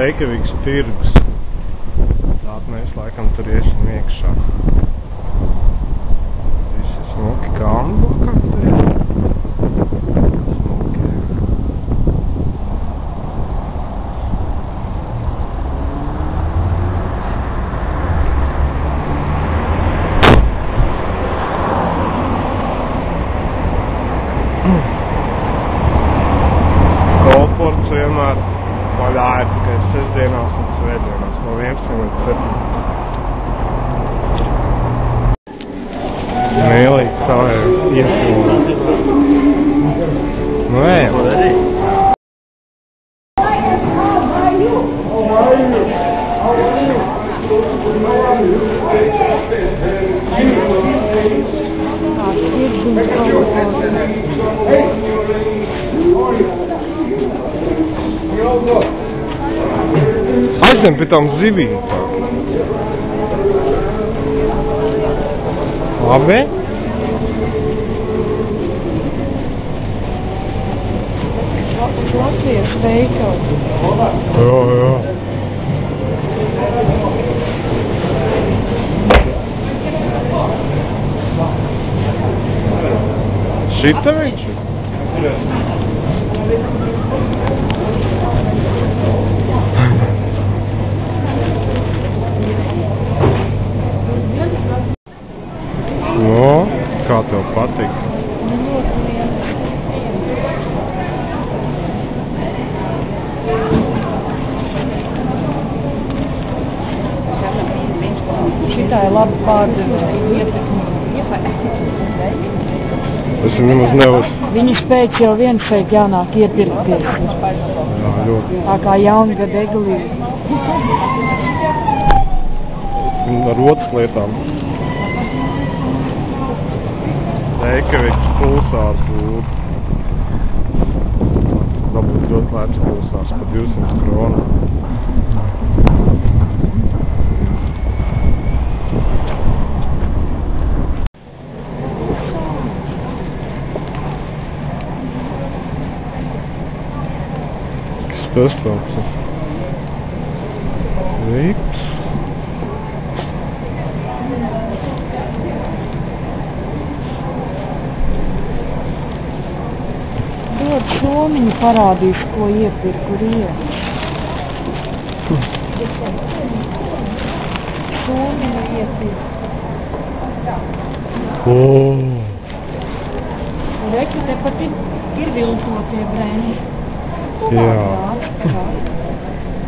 Reikjavikas tirgus. Tātad mēs laikam tur iesim iekšā. Visi smuki kalnu blokā te ir. Smuki. Kolports vienmēr vaļā ir tikai sestdienās un svētdienās no 11 līdz 7. Mīlīgi savai iespildā. Nu ejam. Aizem pie tām zivīm. Labi? Latvijas veikals. Jā. Šita viņš ir? No, kā tev patīk? Šitā ir laba pārdevēja. Es nemaz nevar. Viņus pēc jau viens šeit jānāk iepirkties. Jā, ļoti. Tā kā jaungada eglīte. Ar otras lietām. Reikjavikas pulsārs būtu. Dabūt ļoti lēts pulsārs par 200 kronām. Kas tāds ir? Vips. Dod šomiņu parādīšu, ko iepirku, kur iet. Šomiņu iepirku. Reku, te pat ir viltotie brendi. Jā.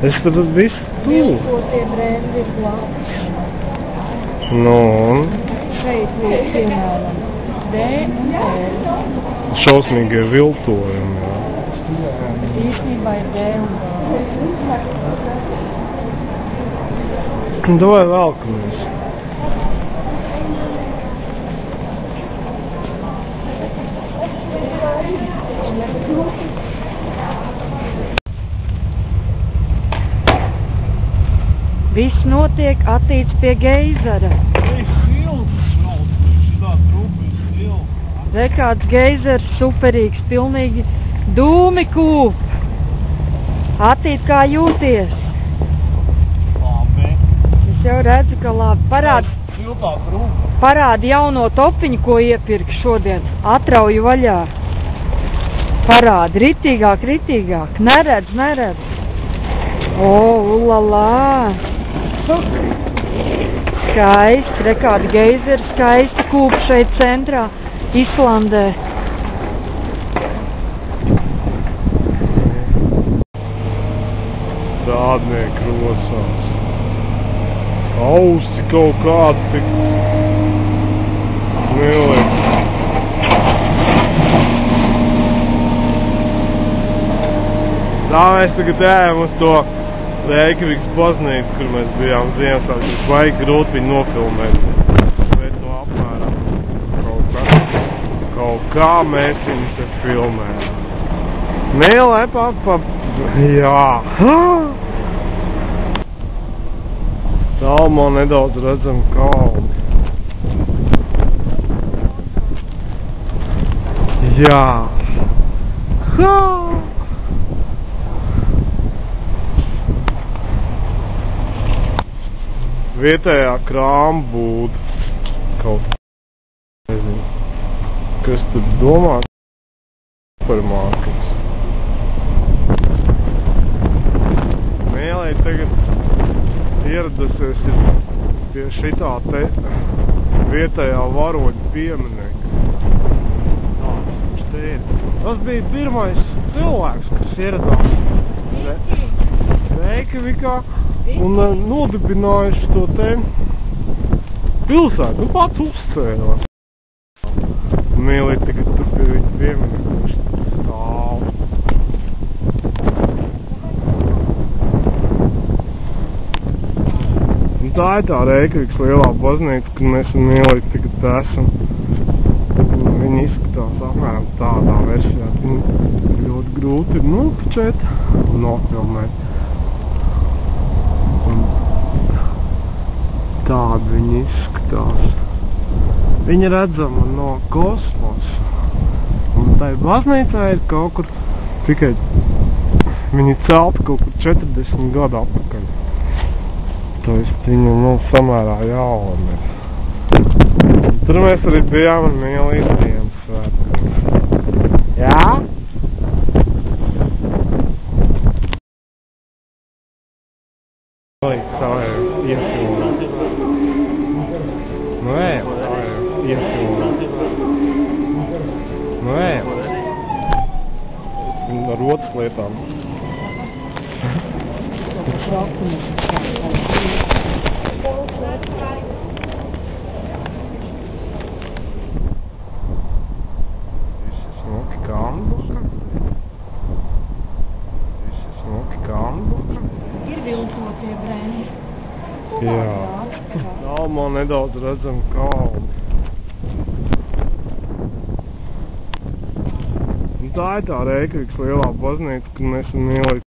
Es tad visu tu. Viltotie brendi ir blakus. Nu, un? Šeit liek, piemēram, D un L. Šausmīgie viltojumi, jā. Īstenībā ir D un L. Dovai velkamies. Viss notiek attīts pie geizera. Re, kāds geizers superīgs, pilnīgi dūmi kūp. Attīt, kā jūties? Labi. Es jau redzu, ka labi. Parādi jauno topiņu, ko iepirku šodien. Atrauju vaļā. Parādi, ritīgāk. Neredz. Ulalā. Skaisti, re, kādi geizeri skaisti kūp šeit centrā, Islandē. Tādnieki rosās. Austi kaut kādi tik mīlīgi. Tā mēs tagad ejam uz to Reikjavikas baznīcu, kur mēs bijām Ziemassvētkos. Vajag grūti viņu nofilmēt. Bet no apmēram kaut kā mēs viņu te filmējam. Mīlē, papa. Jā. Tālumā nedaudz redzam kalni. Jā. vietējā krāma būda. Kaut nezinu, kas tad domā supermarkets. Mēlē tagad ieradusies pie šitā te vietējā varoņu pieminekļa. Tas bija pirmais cilvēks, kas ieradās Reikjavikā un nodibinājuši to te pilsētu. Nu, pats uzcēlās. Mēlīt tagad tur pie viņa pieminekļa stāv. Un tā ir tā Reikjavikas lielā baznīca, kad mēs un Mēlīt tagad esam. Viņi izskatās apmēram tādā versijā. Viņi ļoti grūti ir nopučēt un nofilmēt. Un tādi viņi izskatās. Viņa redzama no kosmosa. Un tai baznīcā ir kaut kur tikai viņi celta kaut kur 40 gadu atpakaļ. Tāpēc viņa samērā jauna ir. Tur mēs arī bijām un Mēlīt dienas svētkos. Jā? Mēlīt savēju iefilmēt. Nu ejam, savēju iefilmēt. Nu ejam. Ar otras lietām. Jā. Tālumā nedaudz redzam kalnu. Un tā ir tā Reikjavikas lielā baznīca, kad mēs un Mēlīt